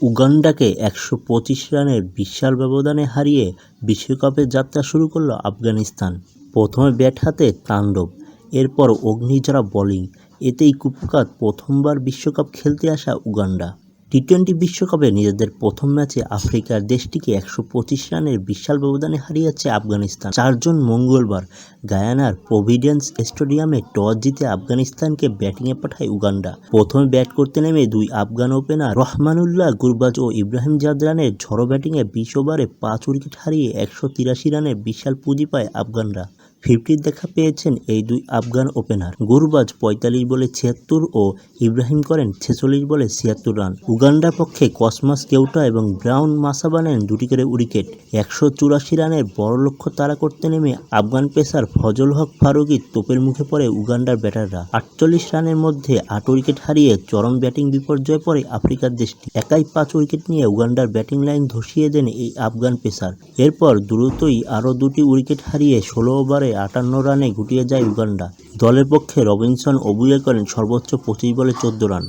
উগান্ডাকে ১২৫ রানের বিশাল ব্যবধানে হারিয়ে বিশ্বকাপে যাত্রা শুরু করল আফগানিস্তান। প্রথমে ব্যাট হাতে তাণ্ডব, এরপর অগ্নিঝরা বোলিং, এতেই কুপকাত প্রথমবার বিশ্বকাপ খেলতে আসা উগান্ডা। টি-20 বিশ্বকাপে নিজেদের প্রথম ম্যাচে আফ্রিকার দেশটিকে ১২৫ রানের বিশাল ব্যবধানে হারিয়েছে আফগানিস্তান। ৪ জুন মঙ্গলবার গায়ানার প্রভিডেন্স স্টেডিয়ামে টস জিতে আফগানিস্তানকে ব্যাটিংয়ে পাঠায় উগান্ডা। প্রথমে ব্যাট করতে নেমে দুই আফগান ওপেনার রহমানুল্লাহ গুরবাজ ও ইব্রাহিম জাদরানের ঝড়ো ব্যাটিংয়ে ২০ ওভারে ৫ উইকেট হারিয়ে ১৮৩ রানের বিশাল পুঁজি পায় আফগানরা। 50 দেখা পেয়েছেন এই দুই আফগান ওপেনার। গুরবাজ ৪৫ বলে ৭৬ ও ইব্রাহিম করেন ৪৬ বলে ৭৬ রান। উগান্ডার পক্ষে কসমাস কেউটা এবং ব্রাউন মাসাবা নেন ২টি করে উইকেট। ১৮৪ রানের বড় লক্ষ্য তাড়া করতে নেমে আফগান পেসার ফজল হক ফারুকীর তোপের মুখে পড়ে উগান্ডার ব্যাটাররা। ৪৮ রানের মধ্যে ৮ উইকেট হারিয়ে চরম ব্যাটিং বিপর্যয়ে পড়ে আফ্রিকার দেশটি। একাই ৫ উইকেট নিয়ে উগান্ডার ব্যাটিং লাইন ধসিয়ে দেন এই আফগান পেসার। এরপর দ্রুতই আরও ২টি উইকেট হারিয়ে ১৬ ওভারে ৫৮ রানে গুটিয়ে যায় উগান্ডা। দলের পক্ষে রবিনসন ওবুয়ে করেন সর্বোচ্চ ২৫ বলে ১৪ রান।